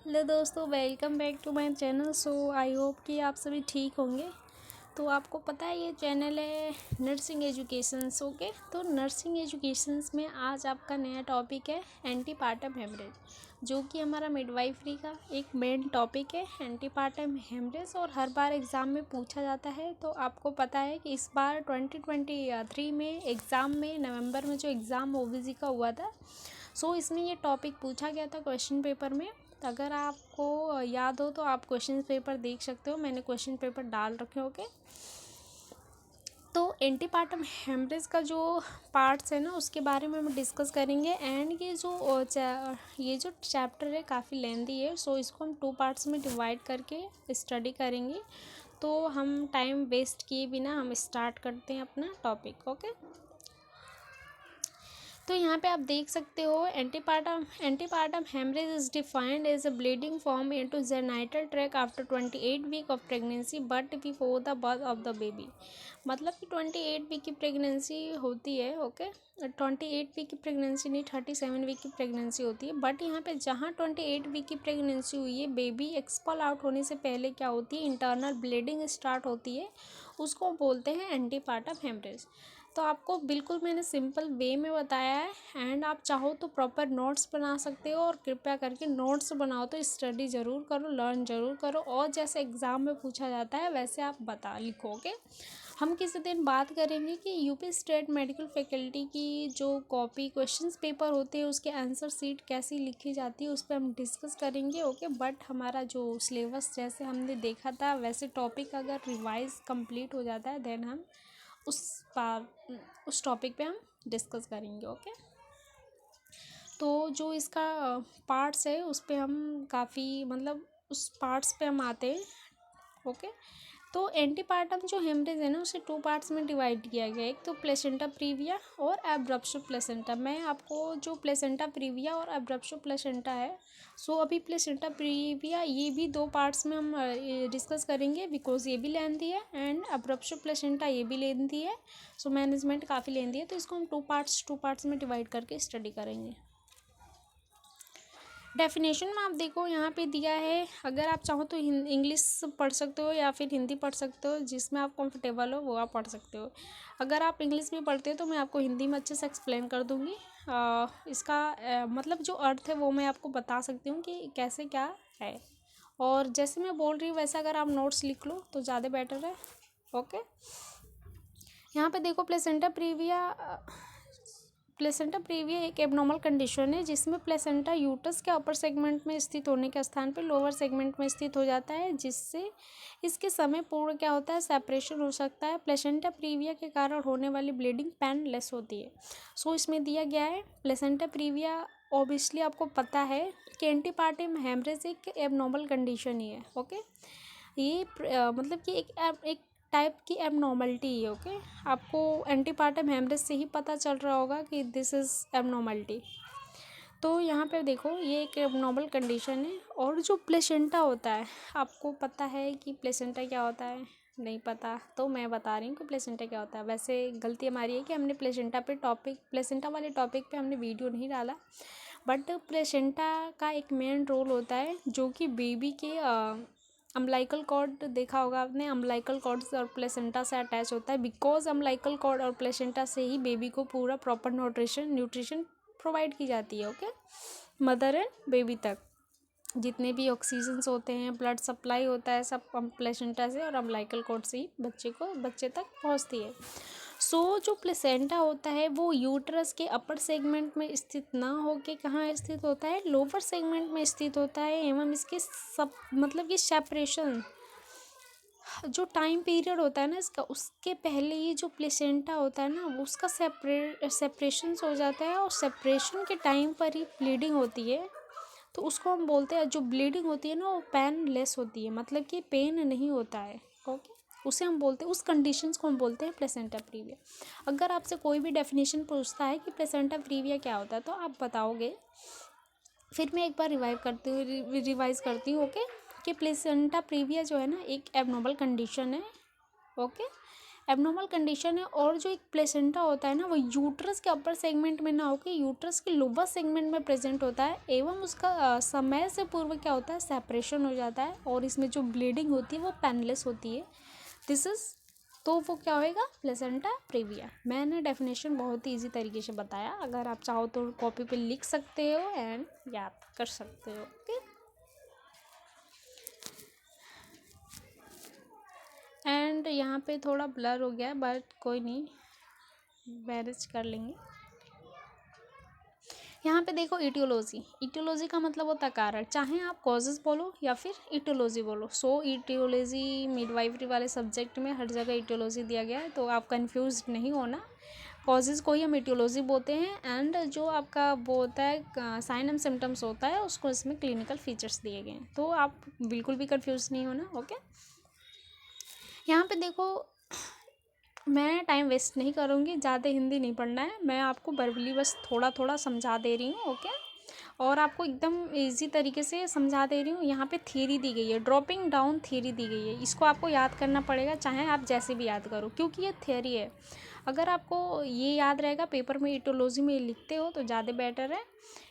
Hello दोस्तों, welcome back to my channel. So I hope कि आप सभी ठीक होंगे। तो आपको पता है ये चैनल है नर्सिंग एजुकेशंस। ओके, तो नर्सिंग एजुकेशंस में आज आपका नया टॉपिक है एंटीपार्टम हेमरेज, जो कि हमारा मिडवाइफरी का एक मेन टॉपिक है एंटीपार्टम हेमरेज, और हर बार एग्ज़ाम में पूछा जाता है। तो आपको पता है कि इस बार 2023 में एग्ज़ाम में नवंबर में जो एग्ज़ाम ओबीसी का हुआ था, सो इसमें ये टॉपिक पूछा गया था क्वेश्चन पेपर में। अगर आपको याद हो तो आप क्वेश्चन पेपर देख सकते हो, मैंने क्वेश्चन पेपर डाल रखे हो के। तो एंटीपार्टम हेमरेज का जो पार्ट्स है ना, उसके बारे में हम डिस्कस करेंगे। एंड ये जो चैप्टर है काफ़ी लेंदी है, सो इसको हम 2 पार्ट्स में डिवाइड करके स्टडी करेंगे। तो हम टाइम वेस्ट किए बिना हम स्टार्ट करते हैं अपना टॉपिक। ओके, तो यहाँ पे आप देख सकते हो antepartum haemorrhage is defined as a bleeding form into genital tract after 28 week of pregnancy but before the birth of the baby. मतलब कि 28 वीक की प्रेगनेंसी होती है। ओके, 28 वीक की प्रेगनेंसी नहीं, 37 वीक की प्रेगनेंसी होती है। बट यहाँ पे जहाँ 28 वीक की प्रेगनेंसी हुई है, बेबी एक्सपल आउट होने से पहले क्या होती है, इंटरनल ब्लीडिंग स्टार्ट होती है, उसको बोलते हैं एंटीपार्टम हेमरेज। तो आपको बिल्कुल मैंने सिंपल वे में बताया है। एंड आप चाहो तो प्रॉपर नोट्स बना सकते हो, और कृपया करके नोट्स बनाओ तो स्टडी ज़रूर करो, लर्न ज़रूर करो, और जैसे एग्ज़ाम में पूछा जाता है वैसे आप लिखोगे। हम किसी दिन बात करेंगे कि यूपी स्टेट मेडिकल फैकल्टी की जो कॉपी क्वेश्चंस पेपर होते हैं उसके आंसर सीट कैसी लिखी जाती है, उस पर हम डिस्कस करेंगे। ओके, बट हमारा जो सिलेबस जैसे हमने देखा था वैसे टॉपिक अगर रिवाइज कंप्लीट हो जाता है देन हम उस पार उस टॉपिक पे हम डिस्कस करेंगे। ओके, तो जो इसका पार्ट्स है उस पे हम काफ़ी मतलब उस पार्ट्स पे हम आते हैं। ओके, तो एंटीपार्टम जो हेमरेज है ना, उसे 2 पार्ट्स में डिवाइड किया गया है। एक तो प्लेसेंटा प्रीविया और एब्रप्शो प्लेसेंटा। मैं आपको जो प्लेसेंटा प्रीविया और एब्रप्शो प्लेसेंटा है, सो अभी प्लेसेंटा प्रीविया ये भी 2 पार्ट्स में हम डिस्कस करेंगे, बिकॉज ये भी लेंथी है, एंड एब्रप्शो प्लेसेंटा ये भी लेंथी है। सो मैनेजमेंट काफ़ी लेंथी है, तो इसको हम 2 पार्ट्स में डिवाइड करके स्टडी करेंगे। डेफिनेशन में आप देखो यहाँ पे दिया है, अगर आप चाहो तो इंग्लिश पढ़ सकते हो या फिर हिंदी पढ़ सकते हो, जिसमें आप कंफर्टेबल हो वो आप पढ़ सकते हो। अगर आप इंग्लिश में पढ़ते हो तो मैं आपको हिंदी में अच्छे से एक्सप्लेन कर दूँगी। इसका मतलब जो अर्थ है वो मैं आपको बता सकती हूँ कि कैसे क्या है, और जैसे मैं बोल रही हूँ वैसे अगर आप नोट्स लिख लो तो ज़्यादा बेटर है। ओके, यहाँ पे देखो प्लेसेंटा प्रीविया एक एबनॉर्मल कंडीशन है जिसमें प्लेसेंटा यूटस के अपर सेगमेंट में स्थित होने के स्थान पर लोअर सेगमेंट में स्थित हो जाता है, जिससे इसके समय पूर्ण क्या होता है, सेपरेशन हो सकता है। प्लेसेंटा प्रीविया के कारण होने वाली ब्लीडिंग पेनलेस होती है। सो इसमें दिया गया है प्लेसेंटा प्रीविया। ऑब्वियसली आपको पता है कि एंटीपार्टम हेमरेज एक एबनॉर्मल कंडीशन ही है। ओके, ये मतलब कि एक टाइप की एबनॉर्मलिटी है। ओके, आपको एंटीपार्टम हेमरेज से ही पता चल रहा होगा कि दिस इज़ एबनॉर्मलिटी। तो यहाँ पे देखो ये एक एबनॉर्मल कंडीशन है। और जो प्लेसेंटा होता है, आपको पता है कि प्लेसेंटा क्या होता है? नहीं पता तो मैं बता रही हूँ कि प्लेसेंटा क्या होता है। वैसे गलती हमारी है कि हमने प्लेसेंटा वाले टॉपिक पे हमने वीडियो नहीं डाला, बट प्लेसेंटा का एक मेन रोल होता है जो कि बेबी के अम्बिलिकल कॉर्ड देखा होगा आपने, अम्बिलिकल कॉर्ड और प्लेसेंटा से अटैच होता है, बिकॉज अम्बिलिकल कॉर्ड और प्लेसेंटा से ही बेबी को पूरा प्रॉपर न्यूट्रिशन प्रोवाइड की जाती है। ओके, मदर एंड बेबी तक जितने भी ऑक्सीजन्स होते हैं, ब्लड सप्लाई होता है, सब प्लेसेंटा से और अम्बिलिकल कॉर्ड से ही बच्चे तक पहुंचती है। सो जो प्लेसेंटा होता है वो यूट्रस के अपर सेगमेंट में स्थित ना होके कहाँ स्थित होता है, लोअर सेगमेंट में स्थित होता है। एवं इसके सब मतलब कि सेपरेशन जो टाइम पीरियड होता है ना इसका, उसके पहले ये जो प्लेसेंटा होता है ना उसका सेपरेशन हो जाता है, और सेपरेशन के टाइम पर ही ब्लीडिंग होती है। तो उसको हम बोलते हैं, जो ब्लीडिंग होती है ना वो पेन लेस होती है, मतलब कि पेन नहीं होता है। ओके, उसे हम बोलते हैं, उस कंडीशंस को हम बोलते हैं प्लेसेंटा प्रीविया। अगर आपसे कोई भी डेफिनेशन पूछता है कि प्लेसेंटा प्रीविया क्या होता है तो आप बताओगे। फिर मैं एक बार रिवाइज करती हूँ। ओके, कि प्लेसेंटा प्रीविया जो है ना एक एबनॉर्मल कंडीशन है। ओके, एबनॉर्मल कंडीशन है। और जो एक प्लेसेंटा होता है ना वो यूट्रस के अपर सेगमेंट में ना होकर यूट्रस के लोअर सेगमेंट में प्रेजेंट होता है एवं उसका समय से पूर्व क्या होता है सेपरेशन हो जाता है और इसमें जो ब्लीडिंग होती है वो पेनलेस होती है। दिस इज तो वो क्या होएगा प्लेसेंटा प्रीविया। मैंने डेफिनेशन बहुत ही ईजी तरीके से बताया, अगर आप चाहो तो कॉपी पे लिख सकते हो एंड याद कर सकते हो। ओके एंड यहाँ पे थोड़ा ब्लर हो गया बट कोई नहीं, मैनेज कर लेंगे। यहाँ पे देखो इटियोलॉजी, इटियोलॉजी का मतलब होता है कारण, चाहे आप कॉजेज बोलो या फिर इटियोलॉजी बोलो। सो इटियोलॉजी मिडवाइफरी वाले सब्जेक्ट में हर जगह इटियोलॉजी दिया गया है, तो आप कंफ्यूज नहीं होना। कॉजेज को ही हम इटियोलॉजी बोलते हैं एंड जो आपका वो होता है साइन एंड सिम्टम्स होता है उसको इसमें क्लिनिकल फीचर्स दिए गए हैं, तो आप बिल्कुल भी कंफ्यूज नहीं होना। ओके यहाँ पे देखो मैं टाइम वेस्ट नहीं करूँगी, ज़्यादा हिंदी नहीं पढ़ना है, मैं आपको वर्बली बस थोड़ा थोड़ा समझा दे रही हूँ। ओके और आपको एकदम इजी तरीके से समझा दे रही हूँ। यहाँ पे थ्योरी दी गई है, ड्रॉपिंग डाउन थ्योरी दी गई है, इसको आपको याद करना पड़ेगा चाहे आप जैसे भी याद करो, क्योंकि ये थ्योरी है। अगर आपको ये याद रहेगा पेपर में इटोलॉजी में लिखते हो तो ज़्यादा बेटर है।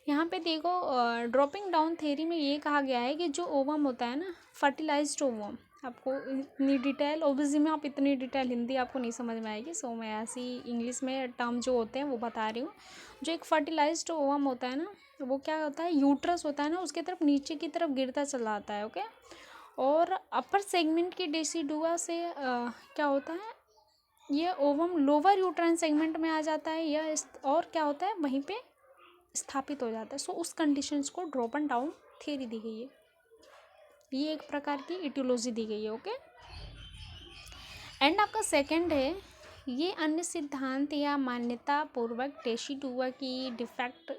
यहाँ पे देखो ड्रॉपिंग डाउन थ्योरी में ये कहा गया है कि जो ओवम होता है ना फर्टिलाइज्ड ओवम, आपको इतनी डिटेल ओबियसली में आप इतनी डिटेल हिंदी आपको नहीं समझ में आएगी, सो मैं ऐसी इंग्लिश में टर्म जो होते हैं वो बता रही हूँ। जो एक फर्टिलाइज्ड ओवम होता है ना वो क्या होता है यूट्रस होता है ना उसके तरफ नीचे की तरफ गिरता चला आता है। ओके और अपर सेगमेंट की डेसिडुआ से क्या होता है ये ओवम लोअर यूट्राइन सेगमेंट में आ जाता है या और क्या होता है वहीं पे स्थापित हो जाता है। सो उस कंडीशंस को ड्रॉप एंड डाउन थ्योरी दी गई है, ये एक प्रकार की इटियोलॉजी दी गई है। ओके एंड आपका सेकंड है ये अन्य सिद्धांत या मान्यता पूर्वक डेसिडुआ की डिफेक्ट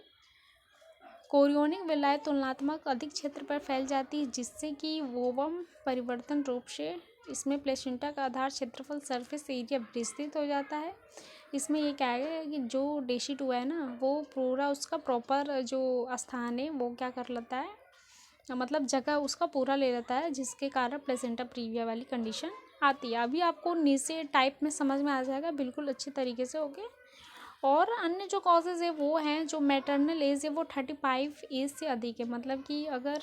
कोरियोनिक विलायत तुलनात्मक अधिक क्षेत्र पर फैल जाती है, जिससे कि वोवम परिवर्तन रूप से इसमें प्लेसेंटा का आधार क्षेत्रफल सरफेस एरिया विस्तृत हो जाता है। इसमें ये क्या है कि जो डेसिडुआ है ना वो पूरा उसका प्रॉपर जो स्थान है वो क्या कर लेता है, मतलब जगह उसका पूरा ले लेता है, जिसके कारण प्लेसेंटा प्रीविया वाली कंडीशन आती है। अभी आपको नीचे टाइप में समझ में आ जाएगा बिल्कुल अच्छी तरीके से। ओके और अन्य जो कॉजेज़ है वो हैं जो मैटरनल एज है वो 35 एज से अधिक है, मतलब कि अगर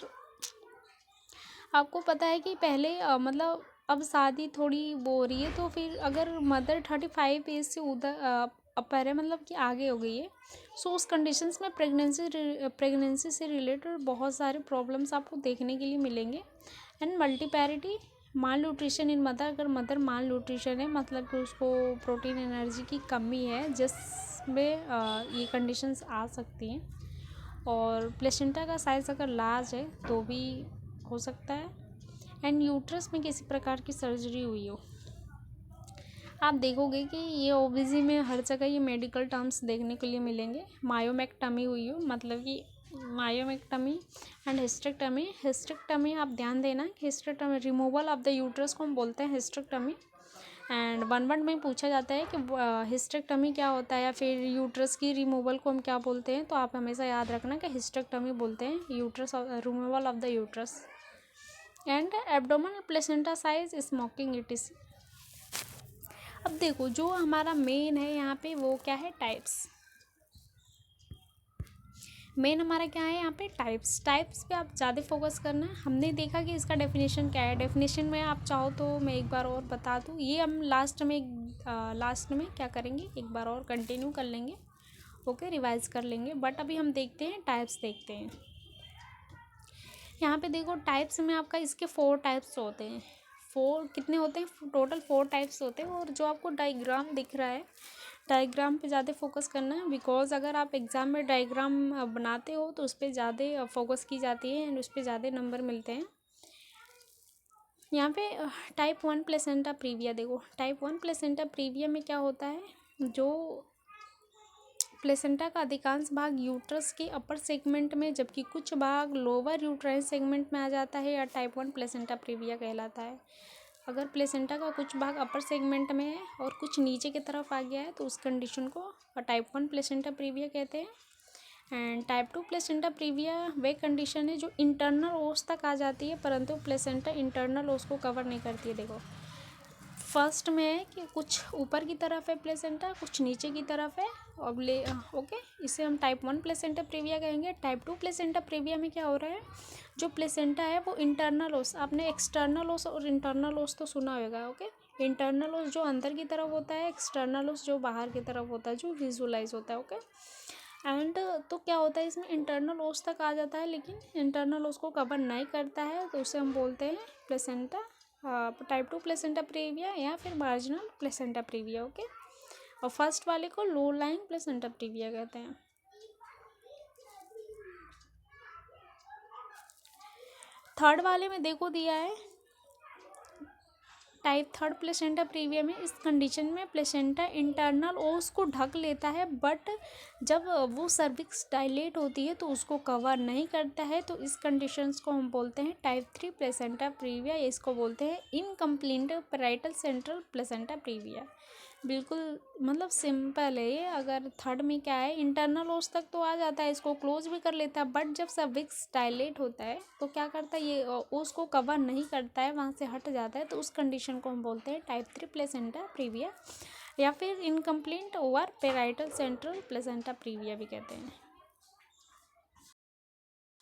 आपको पता है कि पहले मतलब अब शादी थोड़ी वो हो रही है तो फिर अगर मदर 35 एज से उधर अपर है मतलब कि आगे हो गई है, सो उस कंडीशंस में प्रेगनेंसी से रिलेटेड बहुत सारे प्रॉब्लम्स आपको देखने के लिए मिलेंगे। And multiparity malnutrition in mother, अगर मदर माल न्यूट्रिशन है मतलब कि उसको प्रोटीन एनर्जी की कमी है जिसमें ये कंडीशंस आ सकती हैं। और प्लेसेंटा का साइज़ अगर लार्ज है तो भी हो सकता है। एंड यूट्रस में किसी प्रकार की सर्जरी हुई हो, आप देखोगे कि ये ओबीसी में हर जगह ये मेडिकल टर्म्स देखने के लिए मिलेंगे। मायोमेक्टमी हुई हो मतलब कि मायोमेक्टमी एंड हिस्टेक्टमी। हिस्टेक्टमी आप ध्यान देना कि hysterectomy removal of the uterus को हम बोलते हैं हिस्टेक्टमी। एंड वन वर्ड में पूछा जाता है कि हिस्टेक्टमी क्या होता है या फिर यूट्रस की रिमूवल को हम क्या बोलते हैं, तो आप हमेशा याद रखना कि हिस्टेक्टमी बोलते हैं uterus removal of the uterus. And abdominal placenta size smoking it is. अब देखो जो हमारा मेन है यहाँ पे वो क्या है टाइप्स, मेन हमारा क्या है यहाँ पे टाइप्स पे आप ज़्यादा फोकस करना है। हमने देखा कि इसका डेफिनेशन क्या है, डेफिनेशन में आप चाहो तो मैं एक बार और बता दूँ, ये हम लास्ट में क्या करेंगे एक बार और कंटिन्यू कर लेंगे। ओके रिवाइज कर लेंगे, बट अभी हम देखते हैं टाइप्स देखते हैं। यहाँ पे देखो टाइप्स में आपका इसके 4 टाइप्स होते हैं। 4 कितने होते हैं टोटल 4 टाइप्स होते हैं। और जो आपको डायग्राम दिख रहा है डायग्राम पे ज़्यादा फोकस करना है, बिकॉज अगर आप एग्ज़ाम में डायग्राम बनाते हो तो उस पर ज़्यादा फोकस की जाती है एंड उस पर ज़्यादा नंबर मिलते हैं। यहाँ पे टाइप 1 प्लेसेंटा प्रीविया देखो, टाइप 1 प्लेसेंटा प्रीविया में क्या होता है, जो प्लेसेंटा का अधिकांश भाग यूट्रस के अपर सेगमेंट में जबकि कुछ भाग लोअर यूट्राइन सेगमेंट में आ जाता है या टाइप 1 प्लेसेंटा प्रीविया कहलाता है। अगर प्लेसेंटा का कुछ भाग अपर सेगमेंट में है और कुछ नीचे की तरफ आ गया है तो उस कंडीशन को टाइप 1 प्लेसेंटा प्रीविया कहते हैं। And type 2 placenta previa way condition है जो इंटरनल ओस तक आ जाती है परंतु प्लेसेंटा इंटरनल ओस को कवर नहीं करती है। देखो फर्स्ट में है कि कुछ ऊपर की तरफ है प्लेसेंटा, कुछ नीचे की तरफ है ओके, इसे हम टाइप 1 प्लेसेंटा प्रीविया कहेंगे। टाइप 2 प्लेसेंटा प्रीविया में क्या हो रहा है, जो प्लेसेंटा है वो इंटरनल ओस, आपने एक्सटर्नल ओस और इंटरनल ओस तो सुना होगा। ओके, इंटरनल ओस जो अंदर की तरफ होता है, एक्सटर्नल ओस जो बाहर की तरफ होता है, जो विजुअलाइज होता है। ओके, एंड तो क्या होता है इसमें, इंटरनल ओस तक आ जाता है लेकिन इंटरनल ओस को कवर नहीं करता है, तो उसे हम बोलते हैं प्लेसेंटा टाइप 2 प्लेसेंटा प्रीविया या फिर मार्जिनल प्लेसेंटा प्रीविया। ओके, और फर्स्ट वाले को लो लाइंग प्लेसेंटा प्रीविया कहते हैं। थर्ड वाले में देखो दिया है टाइप 3 प्लेसेंटा प्रीविया में, इस कंडीशन में प्लेसेंटा इंटरनल ओस को ढक लेता है, बट जब वो सर्विक्स डायलेट होती है तो उसको कवर नहीं करता है, तो इस कंडीशंस को हम बोलते हैं टाइप 3 प्लेसेंटा प्रीविया, इसको बोलते हैं incomplete parietal central placenta previa. बिल्कुल मतलब सिंपल है ये। अगर थर्ड में क्या है, इंटरनल ओस तक तो आ जाता है, इसको क्लोज भी कर लेता है, बट जब सर्विक्स डायलेट होता है तो क्या करता है, ये ओस को कवर नहीं करता है, वहाँ से हट जाता है, तो उस कंडीशन को हम बोलते हैं टाइप 3 प्लेसेंटा प्रीविया या फिर incomplete over parietal central placenta previa भी कहते हैं।